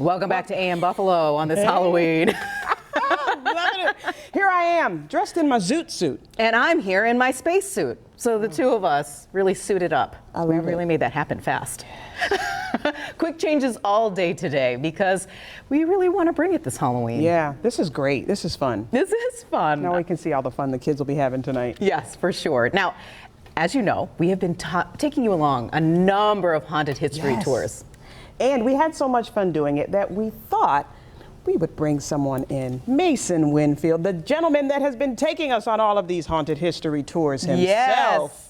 Welcome back to AM Buffalo on this Halloween. Loving it. Here I am, dressed in my zoot suit. And I'm here in my space suit. So the two of us really suited up. We really made that happen fast. Quick changes all day today because we really want to bring it this Halloween. Yeah, this is great. This is fun. This is fun. Now we can see all the fun the kids will be having tonight. Yes, for sure. Now, as you know, we have been taking you along a number of haunted history tours. And we had so much fun doing it that we thought we would bring someone in, Mason Winfield, the gentleman that has been taking us on all of these haunted history tours himself. Yes.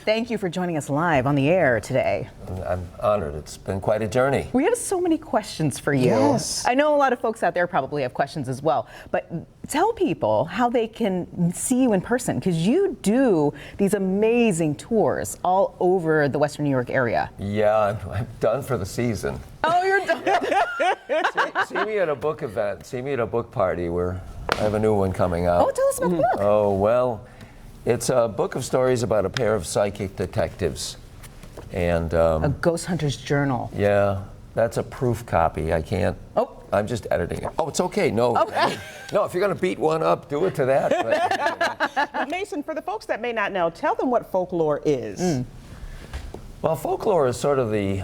Thank you for joining us live on the air today. I'm honored. It's been quite a journey. We have so many questions for you. Yes. I know a lot of folks out there probably have questions as well, but tell people how they can see you in person, because you do these amazing tours all over the Western New York area. Yeah, I'm done for the season. Oh, you're done. See me at a book event. See me at a book party where I have a new one coming out. Oh, tell us about the book. Oh, well, it's a book of stories about a pair of psychic detectives. And A ghost hunter's journal. yeah, that's a proof copy. I can't. Oh. I'm just editing it. Oh, it's okay. No. No, if you're going to beat one up, do it to that. But Mason, for the folks that may not know, tell them what folklore is. Well, folklore is sort of the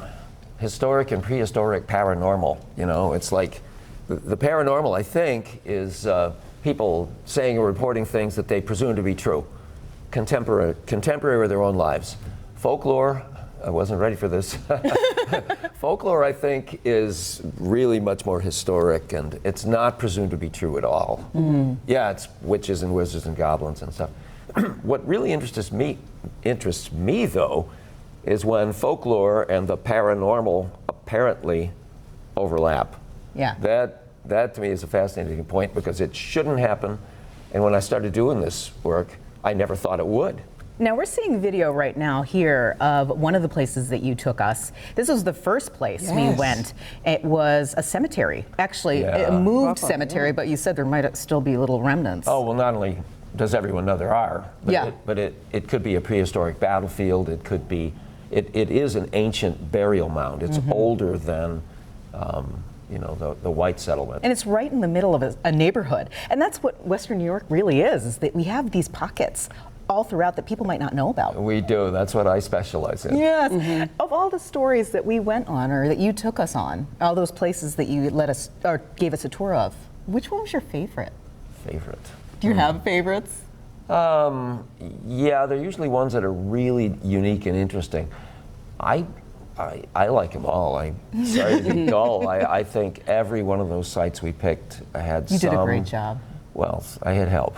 historic and prehistoric paranormal. You know, it's like the paranormal, I think, is people saying or reporting things that they presume to be true, contemporary with their own lives. Folklore, I wasn't ready for this. Folklore, I think, is really much more historic, and it's not presumed to be true at all. Yeah, it's witches and wizards and goblins and stuff. What really interests me, though, is when folklore and the paranormal apparently overlap. Yeah. That to me is a fascinating point because it shouldn't happen. And when I started doing this work, I never thought it would. Now we're seeing video right now here of one of the places that you took us. This was the first place we went. It was a cemetery, actually a moved cemetery, but you said there might still be little remnants. Oh, well, not only does everyone know there are, but it could be a prehistoric battlefield. It could be, it is an ancient burial mound. It's older than, you know, the white settlement. And it's right in the middle of a neighborhood. And that's what Western New York really is that we have these pockets all throughout that people might not know about. We do. That's what I specialize in. Yes. Of all the stories that we went on or that you took us on, all those places that you let us or gave us a tour of, which one was your favorite? Favorite. Do you have favorites? Yeah, they're usually ones that are really unique and interesting. I like them all. I'm sorry to be dull. I think every one of those sites we picked had You did a great job. Well, I had help.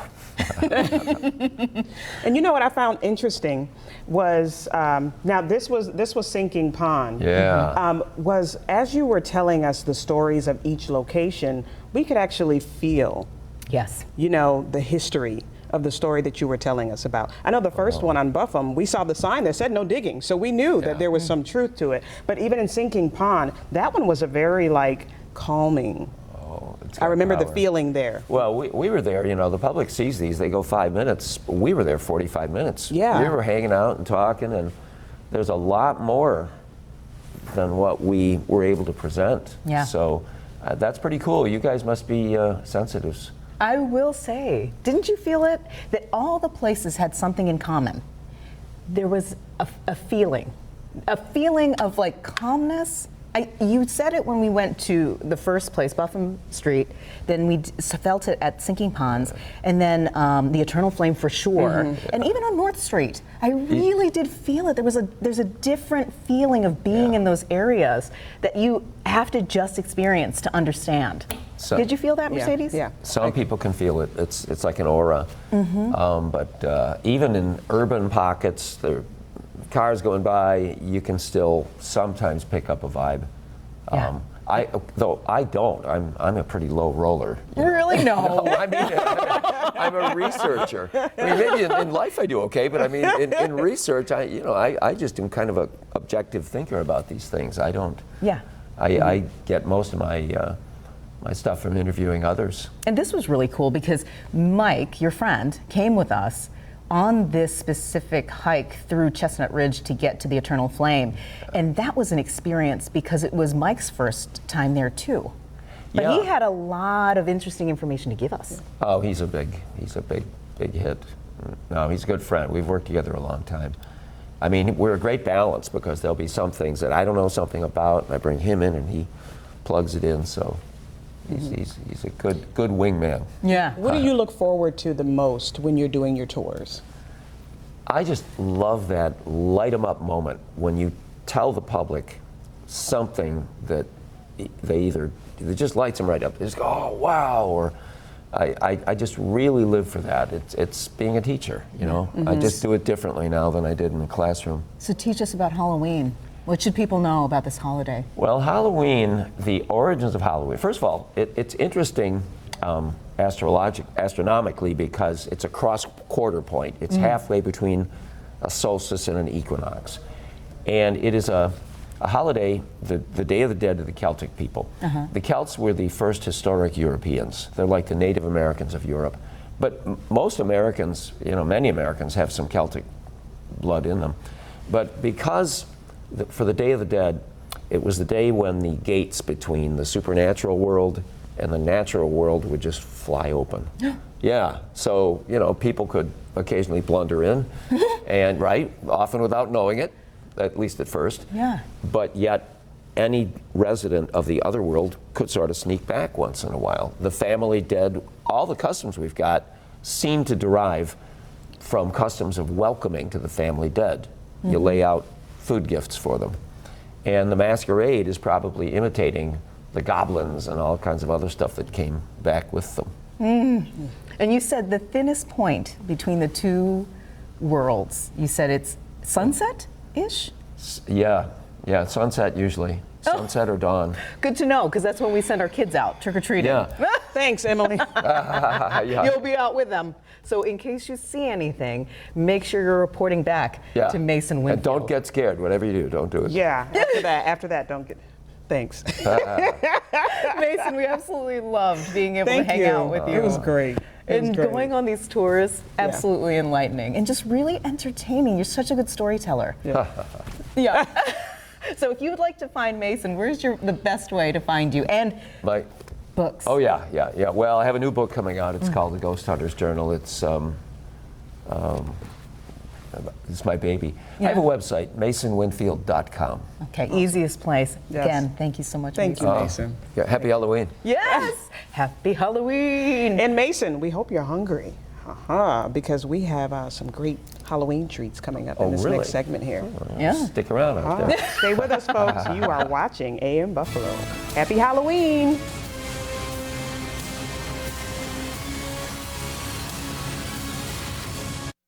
And you know what I found interesting was, now this was Sinking Pond. Yeah. Was as you were telling us the stories of each location, we could actually feel, Yes. you know, the history of the story that you were telling us about. I know the first one on Buffum, we saw the sign that said no digging, so we knew that there was some truth to it. But even in Sinking Pond, that one was a very calming. I remember the feeling there. Well, we were there, you know, the public sees these, they go 5 minutes. We were there 45 minutes. Yeah. We were hanging out and talking, and there's a lot more than what we were able to present. Yeah. So that's pretty cool. You guys must be sensitives. I will say, didn't you feel it? That all the places had something in common. There was a feeling of calmness. You said it when we went to the first place, Buffum Street, then we felt it at Sinking Ponds, and then the Eternal Flame for sure, and even on North Street. I really did feel it. There's a different feeling of being in those areas that you have to just experience to understand. So, did you feel that, Mercedes? Yeah. Some people can feel it. It's like an aura. But even in urban pockets, there cars going by, you can still sometimes pick up a vibe. Yeah. I don't. I'm a pretty low roller. Really? No. No, I mean, I'm a researcher. I mean, maybe in life I do okay, but I mean, in research, I just am kind of a objective thinker about these things. I don't. Yeah. I get most of my stuff from interviewing others. And this was really cool because Mike, your friend, came with us on this specific hike through Chestnut Ridge to get to the Eternal Flame. And that was an experience because it was Mike's first time there too. But Yeah. he had a lot of interesting information to give us. Oh, he's a big hit. No, he's a good friend. We've worked together a long time. I mean, we're a great balance because there'll be some things that I don't know something about, and I bring him in and he plugs it in. So he's a good wingman. Yeah. What do you look forward to the most when you're doing your tours? I just love that light 'em up moment when you tell the public something that it just lights them right up. They just go, oh, wow, or I just really live for that. It's being a teacher, you know. I just do it differently now than I did in the classroom. So teach us about Halloween. What should people know about this holiday? Well, Halloween, the origins of Halloween. First of all, it's interesting astronomically because it's a cross-quarter point. It's halfway between a solstice and an equinox. And it is a holiday, the Day of the Dead of the Celtic people. The Celts were the first historic Europeans. They're like the Native Americans of Europe. But most Americans, you know, many Americans have some Celtic blood in them. But because for the Day of the Dead, it was the day when the gates between the supernatural world and the natural world would just fly open. Yeah, so, you know, people could occasionally blunder in, and often without knowing it, at least at first. Yeah. But yet, any resident of the other world could sort of sneak back once in a while. The family dead, all the customs we've got seem to derive from customs of welcoming to the family dead. You lay out food gifts for them. And the masquerade is probably imitating the goblins and all kinds of other stuff that came back with them. And you said the thinnest point between the two worlds, you said it's sunset-ish? Yeah, sunset usually. Sunset or dawn. Good to know, because that's when we send our kids out trick-or-treating. Yeah. Thanks, Emily. Yeah. You'll be out with them. So in case you see anything, make sure you're reporting back to Mason Winfield. And don't get scared. Whatever you do, don't do it. Yeah, after that, don't get... Thanks. Mason, we absolutely loved being able to hang out with you. It was great. And going on these tours, absolutely enlightening and just really entertaining. You're such a good storyteller. Yeah. So if you would like to find Mason, where's the best way to find you? And books. Oh, yeah. Well, I have a new book coming out. It's called The Ghost Hunter's Journal. It's my baby. Yeah. I have a website, masonwinfield.com. Okay, easiest place. Yes. Again, thank you so much. Thank you, Mason. Yeah, happy Halloween. Yes! Happy Halloween! And Mason, we hope you're hungry. Because we have some great Halloween treats coming up in this really? next segment here. Yeah. Stick around out there. Stay with us, folks. You are watching AM Buffalo. Happy Halloween!